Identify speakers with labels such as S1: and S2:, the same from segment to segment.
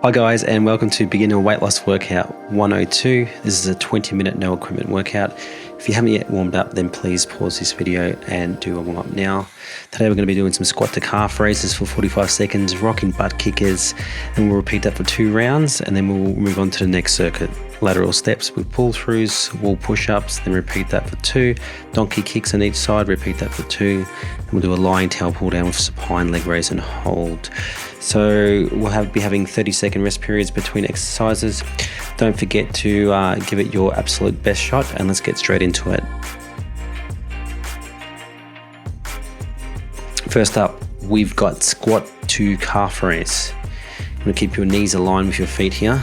S1: Hi guys, and welcome to Beginner Weight Loss Workout 102. This is a 20-minute no equipment workout. If you haven't yet warmed up, then please pause this video and do a warm up now. Today we're going to be doing some squat to calf raises for 45 seconds, rocking butt kickers, and we'll repeat that for 2 rounds, and then we'll move on to the next circuit. Lateral steps with pull throughs, wall push-ups, then repeat that for 2. Donkey kicks on each side, repeat that for 2. And we'll do a lying tail pull down with supine leg raise and hold. So we'll be having 30-second rest periods between exercises. Don't forget to give it your absolute best shot, and let's get straight into it. First up, we've got squat to calf raise. You want to keep your knees aligned with your feet here.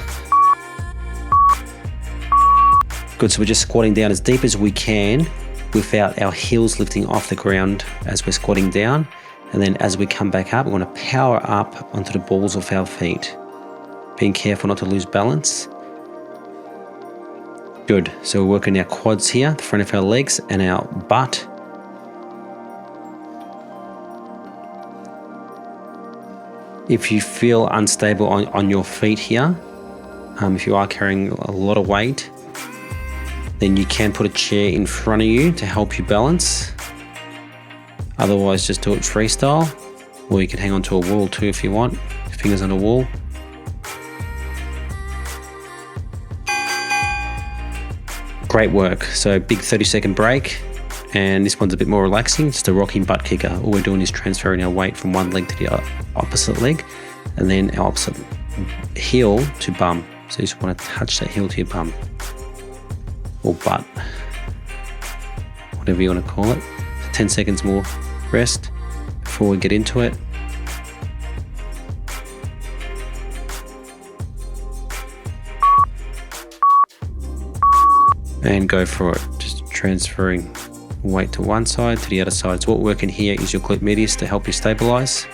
S1: Good, so we're just squatting down as deep as we can without our heels lifting off the ground as we're squatting down. And then as we come back up, we want to power up onto the balls of our feet. Being careful not to lose balance. Good, so we're working our quads here, the front of our legs and our butt. If you feel unstable on your feet here, if you are carrying a lot of weight, then you can put a chair in front of you to help you balance. Otherwise, just do it freestyle, or you can hang onto a wall too if you want, fingers on a wall. Great work. So big 30-second break, and this one's a bit more relaxing, just a rocking butt kicker. All we're doing is transferring our weight from one leg to the opposite leg, and then our opposite heel to bum. So you just want to touch that heel to your bum, or butt, whatever you want to call it. 10 seconds more rest before we get into it. And go for it, just transferring weight to one side to the other side. So what we're working here is your glute medius to help you stabilize.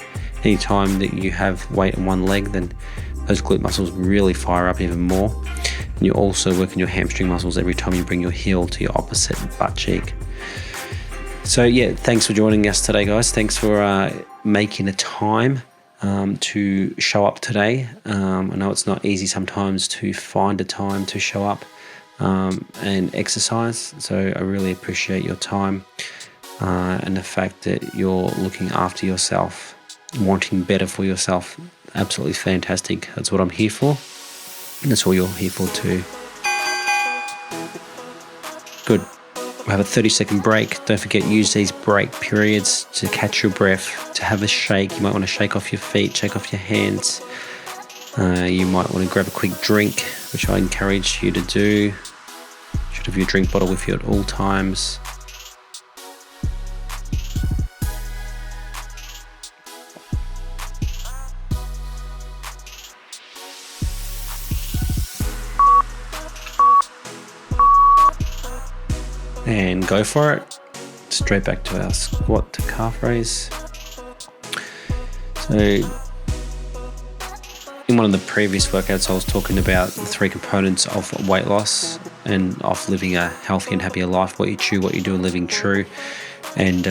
S1: Anytime that you have weight on one leg, then those glute muscles really fire up even more. And you're also working your hamstring muscles every time you bring your heel to your opposite butt cheek. So yeah, thanks for joining us today, guys. Thanks for making the time to show up today. I know it's not easy sometimes to find a time to show up and exercise. So I really appreciate your time and the fact that you're looking after yourself, wanting better for yourself. Absolutely fantastic. That's what I'm here for. And that's what you're here for too. Good. We'll have a 30-second break. Don't forget, use these break periods to catch your breath, to have a shake. You might want to shake off your feet, shake off your hands. You might want to grab a quick drink, which I encourage you to do. You should have your drink bottle with you at all times. And go for it. Straight back to our squat to calf raise. So in one of the previous workouts, I was talking about the 3 components of weight loss and of living a healthy and happier life: what you chew, what you do, and living true. And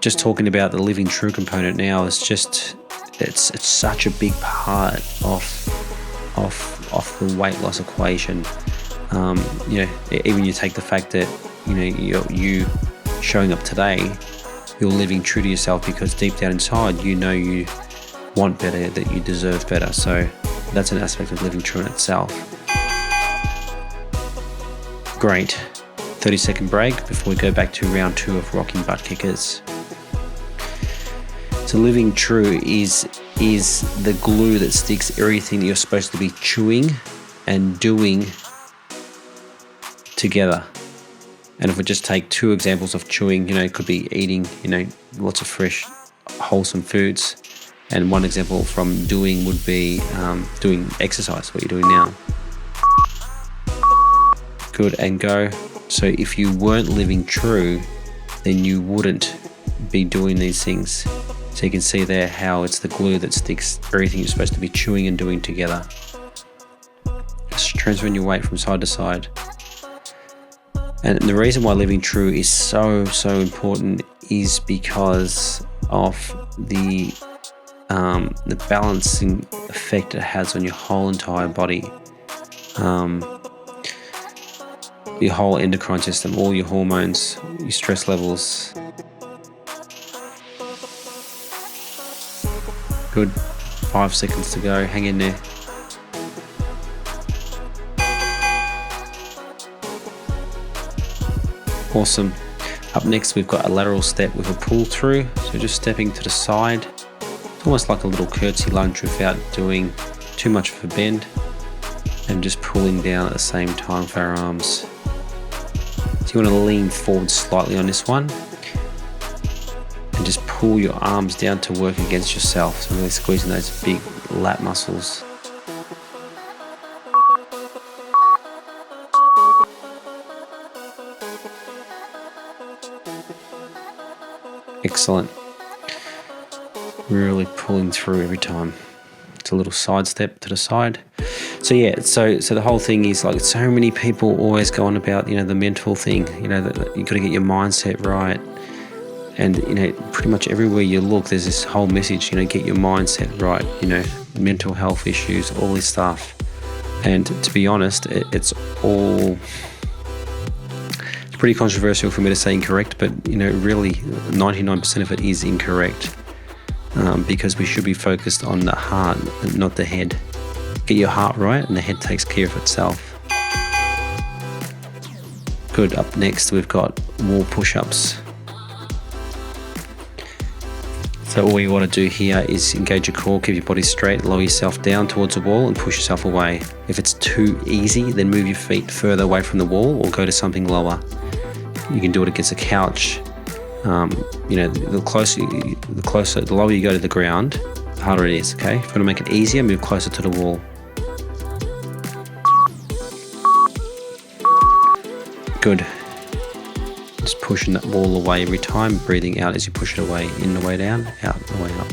S1: just talking about the living true component now is just it's such a big part of the weight loss equation. Even you take the fact that you showing up today, you're living true to yourself because deep down inside you know you want better, that you deserve better. So that's an aspect of living true in itself. Great. 30-second break before we go back to round 2 of rocking butt kickers. So living true is the glue that sticks everything that you're supposed to be chewing and doing together. And if we just take 2 examples of chewing, it could be eating, lots of fresh, wholesome foods. And one example from doing would be doing exercise, what you're doing now. Good, and go. So if you weren't living true, then you wouldn't be doing these things. So you can see there how it's the glue that sticks everything you're supposed to be chewing and doing together. Just transferring your weight from side to side. And the reason why living true is so important is because of the the balancing effect it has on your whole entire body, your whole endocrine system, all your hormones, your stress levels. Good. 5 seconds to go. Hang in there. Awesome. Up next, we've got a lateral step with a pull through. So just stepping to the side. It's almost like a little curtsy lunge without doing too much of a bend, and just pulling down at the same time for our arms. So you want to lean forward slightly on this one and just pull your arms down to work against yourself. So really squeezing those big lat muscles. Excellent. Really pulling through every time. It's a little side step to the side. So yeah, so the whole thing is like, so many people always go on about, you know, the mental thing, you know, that you got to get your mindset right. And, you know, pretty much everywhere you look, there's this whole message, you know, get your mindset right, you know, mental health issues, all this stuff. And to be honest, it's pretty controversial for me to say incorrect, but, you know, really 99% of it is incorrect, because we should be focused on the heart and not the head. Get your heart right and the head takes care of itself. Good. Up next, we've got wall push-ups. So all you want to do here is engage your core, keep your body straight, lower yourself down towards the wall and push yourself away. If it's too easy, then move your feet further away from the wall or go to something lower. You can do it against a couch. You know, the lower you go to the ground, the harder it is, okay? If you want to make it easier, move closer to the wall. Good. Just pushing that wall away every time, breathing out as you push it away, in the way down, out the way up.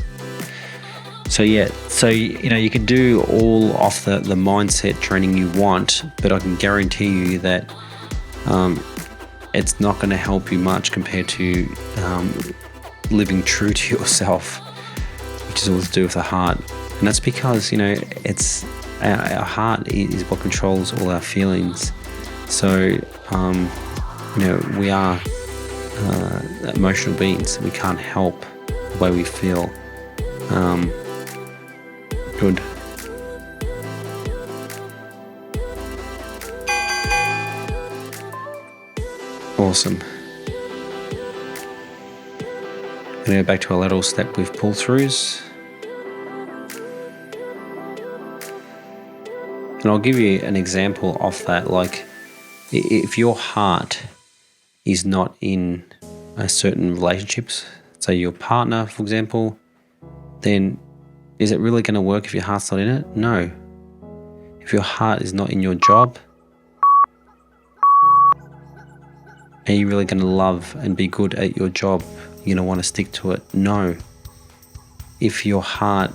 S1: So yeah, so you know, you can do all off the mindset training you want, but I can guarantee you that it's not going to help you much compared to living true to yourself, which is all to do with the heart. And that's because, you know, it's our heart is what controls all our feelings. So you know, we are emotional beings. We can't help the way we feel. Good. Awesome. Going to go back to a lateral step with pull throughs. And I'll give you an example of that. Like, if your heart is not in a certain relationships, say your partner, for example, then is it really going to work if your heart's not in it? No. If your heart is not in your job, are you really going to love and be good at your job? You're going to want to stick to it? No. If your heart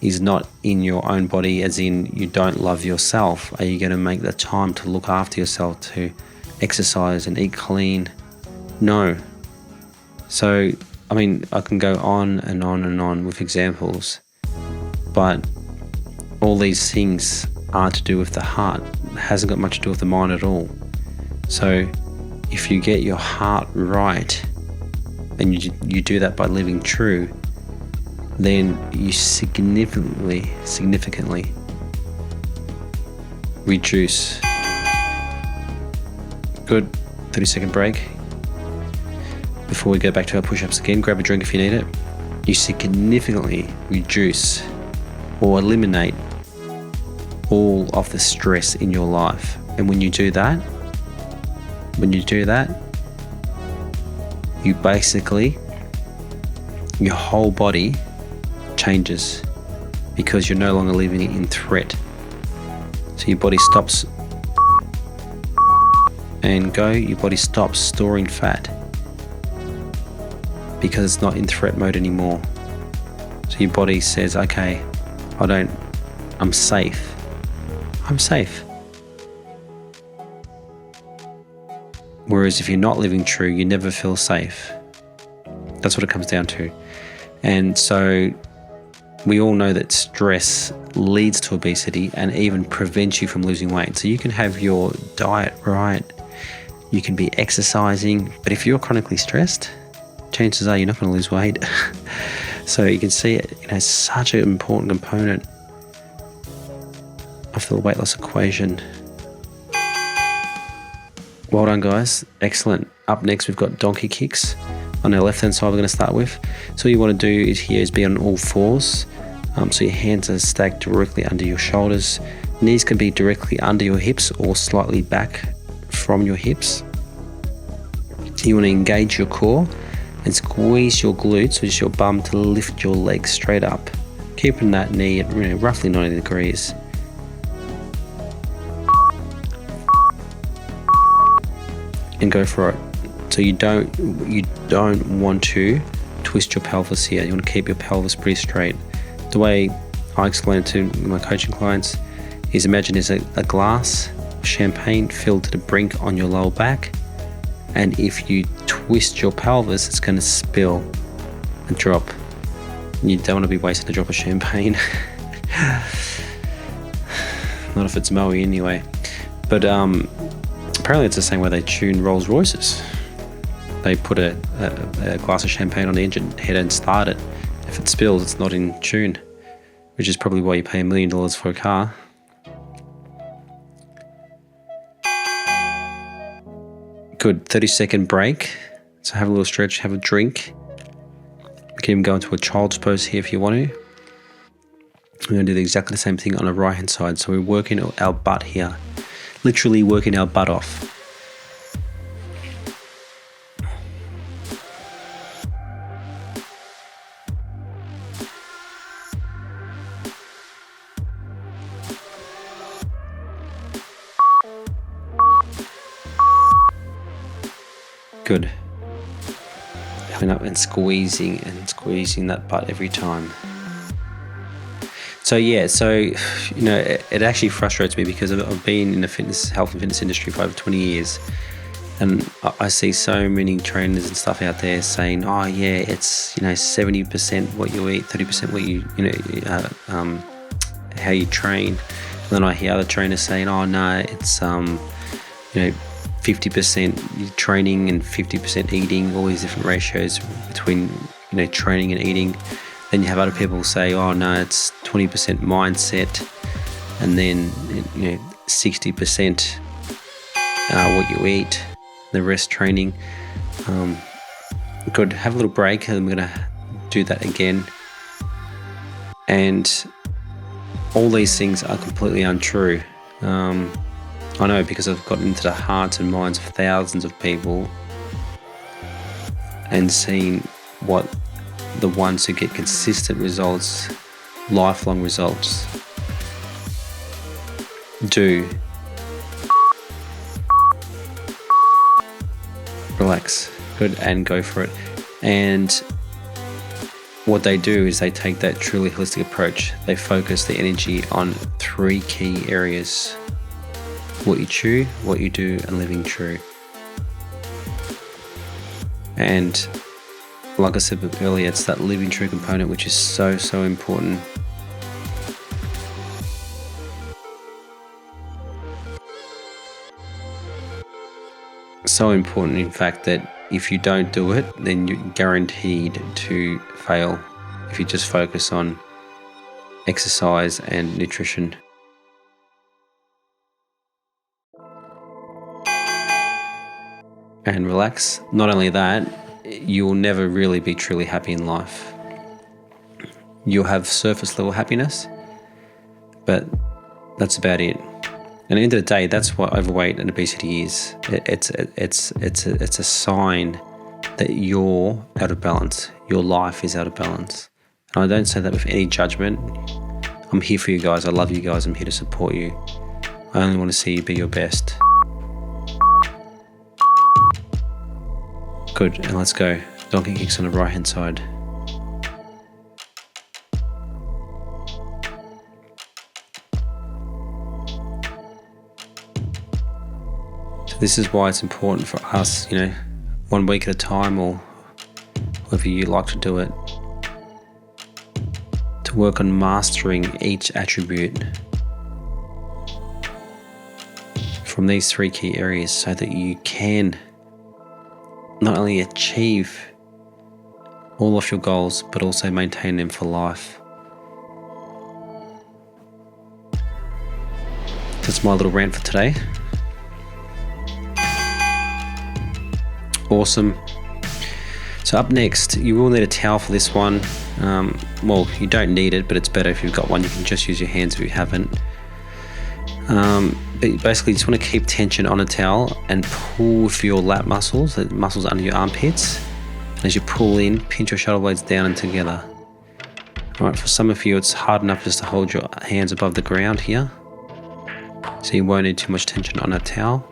S1: is not in your own body, as in you don't love yourself, are you going to make the time to look after yourself, to exercise and eat clean? No. So, I mean, I can go on and on and on with examples, but all these things are to do with the heart. It hasn't got much to do with the mind at all. So if you get your heart right, and you do that by living true, then you significantly reduce. Good. 30-second break. Before we go back to our push-ups again, grab a drink if you need it. You significantly reduce or eliminate all of the stress in your life. And when you do that, you basically, your whole body changes because you're no longer living in threat. So your body stops your body stops storing fat because it's not in threat mode anymore. So your body says, okay, I'm safe. I'm safe. Whereas if you're not living true, you never feel safe. That's what it comes down to. And so we all know that stress leads to obesity and even prevents you from losing weight. So you can have your diet right, you can be exercising, but if you're chronically stressed, chances are you're not going to lose weight. So you can see it, it's such an important component of the weight loss equation. Well done, guys. Excellent. Up next, we've got donkey kicks. On our left-hand side, we're going to start with. So all you want to do is be on all fours. So your hands are stacked directly under your shoulders. Knees can be directly under your hips or slightly back from your hips. You want to engage your core and squeeze your glutes, which is your bum, to lift your legs straight up, keeping that knee at roughly 90 degrees. And go for it. So you don't want to twist your pelvis here. You want to keep your pelvis pretty straight. The way I explain it to my coaching clients is, imagine there's a glass of champagne filled to the brink on your lower back, and if you twist your pelvis, it's going to spill and drop. You don't want to be wasting a drop of champagne. Not if it's Moe anyway. But apparently it's the same way they tune Rolls Royces. They put a glass of champagne on the engine head and start it. If it spills, it's not in tune, which is probably why you pay $1 million for a car. Good. 30-second break. So have a little stretch, have a drink. You can even go into a child's pose here if you want to. We're going to do exactly the same thing on the right hand side. So we're working our butt here. Literally working our butt off. Good. Coming up and squeezing that butt every time. So yeah, it actually frustrates me because I've been in the health and fitness industry for over 20 years, and I see so many trainers and stuff out there saying, oh yeah, it's 70% what you eat, 30% what you how you train. And then I hear other trainers saying, oh no, it's 50% training and 50% eating, all these different ratios between training and eating. Then you have other people say, oh no, it's 20% mindset, and then 60% what you eat, the rest training. Good. Have a little break, and we're gonna do that again. And all these things are completely untrue. I know, because I've gotten into the hearts and minds of thousands of people and seen what the ones who get consistent results, lifelong results, do. Relax. Good. And go for it. And what they do is they take that truly holistic approach. They focus the energy on 3 key areas: what you chew, what you do, and living true. And like I said earlier, it's that living true component which is so, so important. So important, in fact, that if you don't do it, then you're guaranteed to fail if you just focus on exercise and nutrition. And relax. Not only that, you will never really be truly happy in life. You'll have surface level happiness, but that's about it. And at the end of the day, that's what overweight and obesity is. It's a sign that you're out of balance. Your life is out of balance. And I don't say that with any judgment. I'm here for you guys. I love you guys. I'm here to support you. I only want to see you be your best. Good, and let's go. Donkey kicks on the right hand side. So this is why it's important for us, 1 week at a time, or however you like to do it, to work on mastering each attribute from these 3 key areas so that you can not only achieve all of your goals but also maintain them for life. That's my little rant for today. Awesome. So up next, you will need a towel for this one. Well, you don't need it, but it's better if you've got one. You can just use your hands if you haven't. But you basically just want to keep tension on a towel and pull for your lat muscles, the muscles under your armpits. As you pull in, pinch your shoulder blades down and together. Alright, for some of you it's hard enough just to hold your hands above the ground here. So you won't need too much tension on a towel.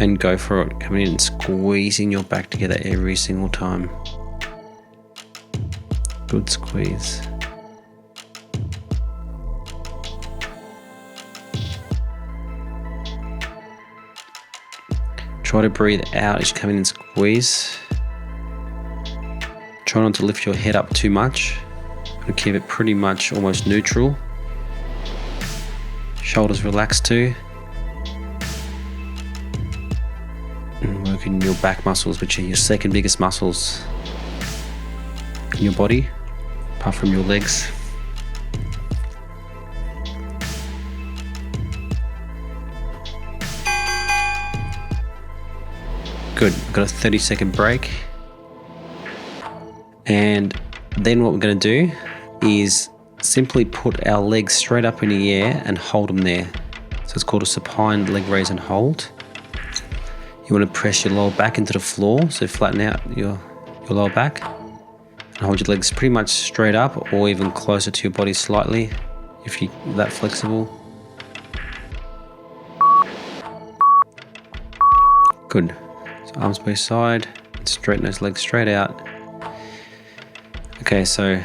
S1: And go for it, coming in and squeezing your back together every single time. Good squeeze. Try to breathe out as you come in and squeeze. Try not to lift your head up too much. And keep it pretty much almost neutral. Shoulders relaxed too. And working your back muscles, which are your second biggest muscles in your body, apart from your legs. Good, we've got a 30-second break. And then what we're going to do is simply put our legs straight up in the air and hold them there. So it's called a supine leg raise and hold. You want to press your lower back into the floor, so flatten out your lower back. And hold your legs pretty much straight up or even closer to your body slightly if you're that flexible. Good. So arms by your side, straighten those legs straight out. Okay, so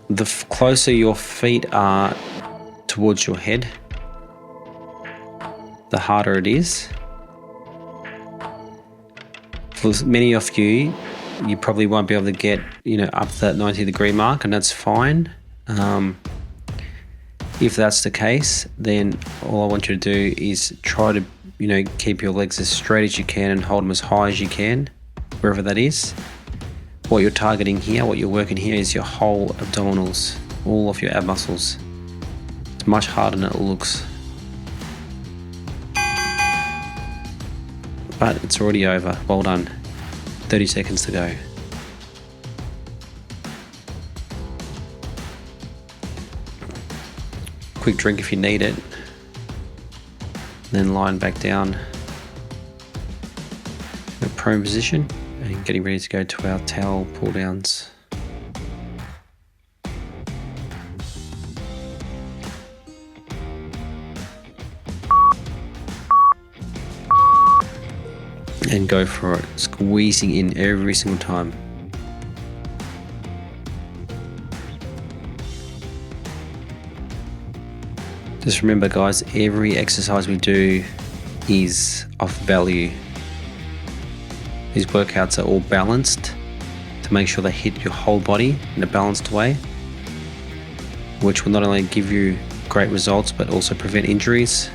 S1: the closer your feet are towards your head, the harder it is. For many of you, you probably won't be able to get, up to that 90-degree mark, and that's fine. If that's the case, then all I want you to do is try to, keep your legs as straight as you can and hold them as high as you can, wherever that is. What you're targeting here, what you're working here is your whole abdominals, all of your ab muscles. It's much harder than it looks. But it's already over. Well done. 30 seconds to go. Quick drink if you need it. Then lying back down in a prone position and getting ready to go to our towel pull downs. And go for it, squeezing in every single time. Just remember guys, every exercise we do is of value. These workouts are all balanced to make sure they hit your whole body in a balanced way, which will not only give you great results but also prevent injuries.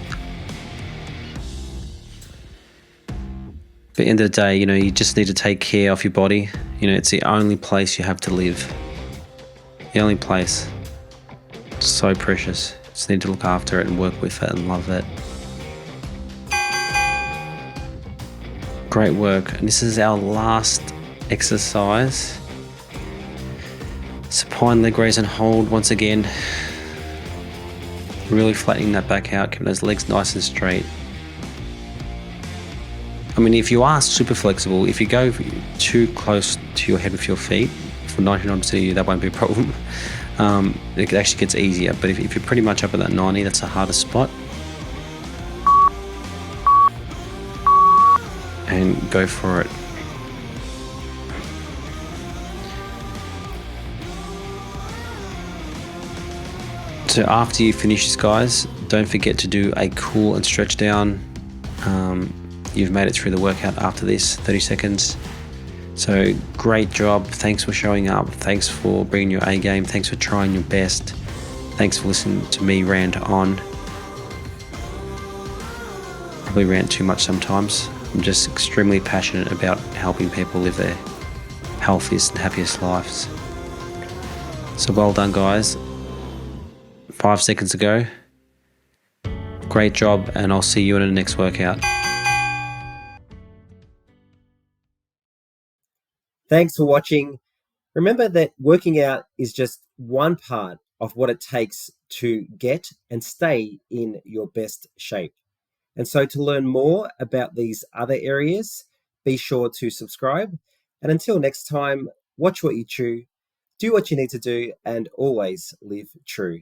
S1: At the end of the day, you just need to take care of your body. It's the only place you have to live. The only place. It's so precious. Just need to look after it and work with it and love it. Great work. And this is our last exercise. Supine leg raise and hold once again. Really flattening that back out, keeping those legs nice and straight. If you are super flexible, if you go too close to your head with your feet, for 99% of you, that won't be a problem. It actually gets easier, but if you're pretty much up at that 90, that's the hardest spot. And go for it. So after you finish this, guys, don't forget to do a cool and stretch down. You've made it through the workout after this, 30 seconds. So great job. Thanks for showing up. Thanks for bringing your A game. Thanks for trying your best. Thanks for listening to me rant on. Probably rant too much sometimes. I'm just extremely passionate about helping people live their healthiest and happiest lives. So well done, guys. 5 seconds ago. Great job, and I'll see you in the next workout.
S2: Thanks for watching. Remember that working out is just one part of what it takes to get and stay in your best shape. And so to learn more about these other areas, be sure to subscribe. And until next time, watch what you chew, do what you need to do, and always live true.